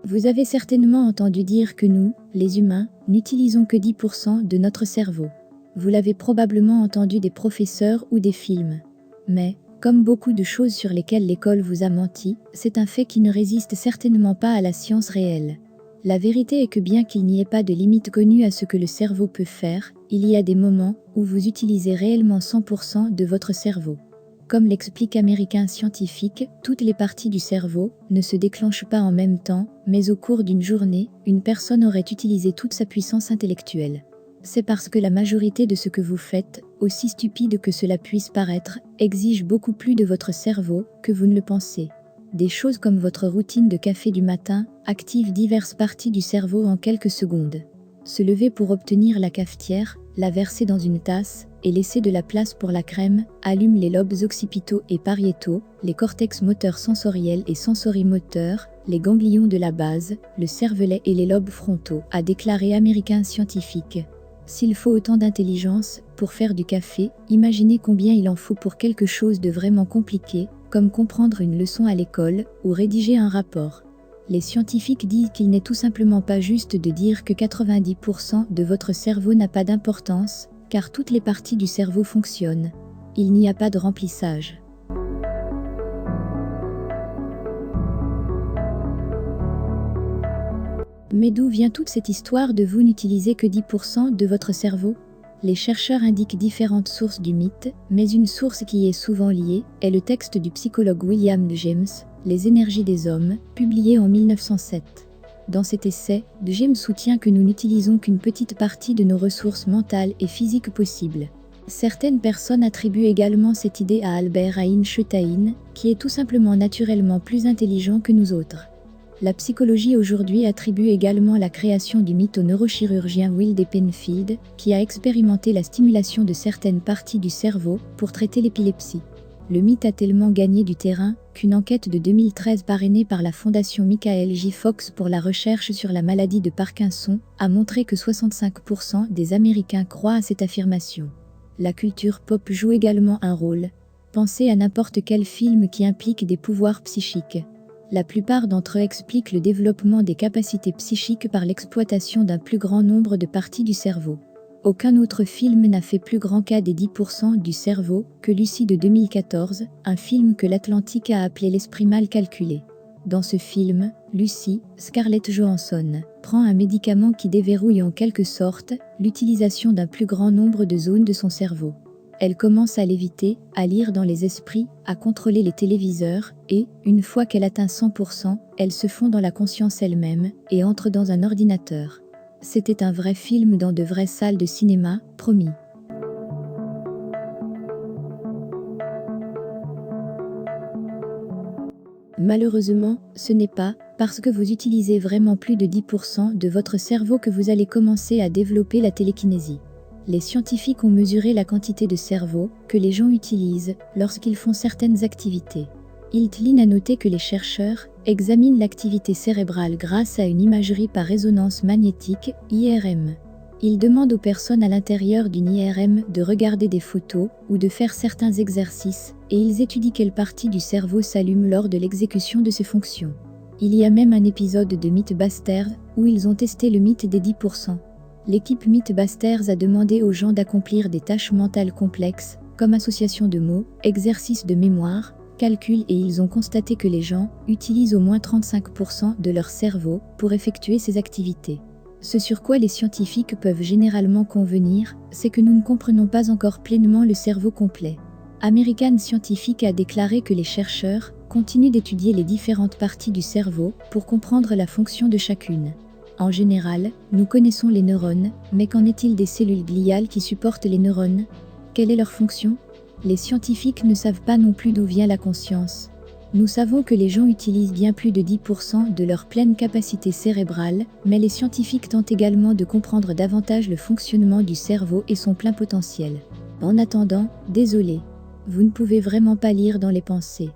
Vous avez certainement entendu dire que nous, les humains, n'utilisons que 10% de notre cerveau. Vous l'avez probablement entendu des professeurs ou des films. Mais, comme beaucoup de choses sur lesquelles l'école vous a menti, c'est un fait qui ne résiste certainement pas à la science réelle. La vérité est que bien qu'il n'y ait pas de limite connue à ce que le cerveau peut faire, il y a des moments où vous utilisez réellement 100% de votre cerveau. Comme l'explique American Scientific, toutes les parties du cerveau ne se déclenchent pas en même temps, mais au cours d'une journée, une personne aurait utilisé toute sa puissance intellectuelle. C'est parce que la majorité de ce que vous faites, aussi stupide que cela puisse paraître, exige beaucoup plus de votre cerveau que vous ne le pensez. Des choses comme votre routine de café du matin activent diverses parties du cerveau en quelques secondes. Se lever pour obtenir la cafetière, la verser dans une tasse et laisser de la place pour la crème, allume les lobes occipitaux et pariétaux, les cortex moteurs sensoriels et sensorimoteurs, les ganglions de la base, le cervelet et les lobes frontaux, a déclaré American Scientific. S'il faut autant d'intelligence pour faire du café, imaginez combien il en faut pour quelque chose de vraiment compliqué, comme comprendre une leçon à l'école ou rédiger un rapport. Les scientifiques disent qu'il n'est tout simplement pas juste de dire que 90% de votre cerveau n'a pas d'importance, car toutes les parties du cerveau fonctionnent. Il n'y a pas de remplissage. Mais d'où vient toute cette histoire de vous n'utilisez que 10% de votre cerveau ? Les chercheurs indiquent différentes sources du mythe, mais une source qui est souvent liée est le texte du psychologue William James, Les énergies des hommes, publié en 1907. Dans cet essai, James soutient que nous n'utilisons qu'une petite partie de nos ressources mentales et physiques possibles. Certaines personnes attribuent également cette idée à Albert Einstein, qui est tout simplement naturellement plus intelligent que nous autres. La psychologie aujourd'hui attribue également la création du mythe au neurochirurgien Will D. Penfield, qui a expérimenté la stimulation de certaines parties du cerveau pour traiter l'épilepsie. Le mythe a tellement gagné du terrain qu'une enquête de 2013 parrainée par la fondation Michael J. Fox pour la recherche sur la maladie de Parkinson a montré que 65% des Américains croient à cette affirmation. La culture pop joue également un rôle. Pensez à n'importe quel film qui implique des pouvoirs psychiques. La plupart d'entre eux expliquent le développement des capacités psychiques par l'exploitation d'un plus grand nombre de parties du cerveau. Aucun autre film n'a fait plus grand cas des 10% du cerveau que Lucy de 2014, un film que l'Atlantique a appelé l'esprit mal calculé. Dans ce film, Lucy, Scarlett Johansson, prend un médicament qui déverrouille en quelque sorte l'utilisation d'un plus grand nombre de zones de son cerveau. Elle commence à léviter, à lire dans les esprits, à contrôler les téléviseurs et, une fois qu'elle atteint 100%, elle se fond dans la conscience elle-même et entre dans un ordinateur. C'était un vrai film dans de vraies salles de cinéma, promis. Malheureusement, ce n'est pas parce que vous utilisez vraiment plus de 10% de votre cerveau que vous allez commencer à développer la télékinésie. Les scientifiques ont mesuré la quantité de cerveau que les gens utilisent lorsqu'ils font certaines activités. Hiltlin a noté que les chercheurs examinent l'activité cérébrale grâce à une imagerie par résonance magnétique, IRM. Ils demandent aux personnes à l'intérieur d'une IRM de regarder des photos ou de faire certains exercices, et ils étudient quelle partie du cerveau s'allume lors de l'exécution de ces fonctions. Il y a même un épisode de Mythbusters où ils ont testé le mythe des 10%. L'équipe Mythbusters a demandé aux gens d'accomplir des tâches mentales complexes, comme association de mots, exercice de mémoire, calcul, et ils ont constaté que les gens utilisent au moins 35% de leur cerveau pour effectuer ces activités. Ce sur quoi les scientifiques peuvent généralement convenir, c'est que nous ne comprenons pas encore pleinement le cerveau complet. American Scientific a déclaré que les chercheurs continuent d'étudier les différentes parties du cerveau pour comprendre la fonction de chacune. En général, nous connaissons les neurones, mais qu'en est-il des cellules gliales qui supportent les neurones ? Quelle est leur fonction ? Les scientifiques ne savent pas non plus d'où vient la conscience. Nous savons que les gens utilisent bien plus de 10% de leur pleine capacité cérébrale, mais les scientifiques tentent également de comprendre davantage le fonctionnement du cerveau et son plein potentiel. En attendant, désolé, vous ne pouvez vraiment pas lire dans les pensées.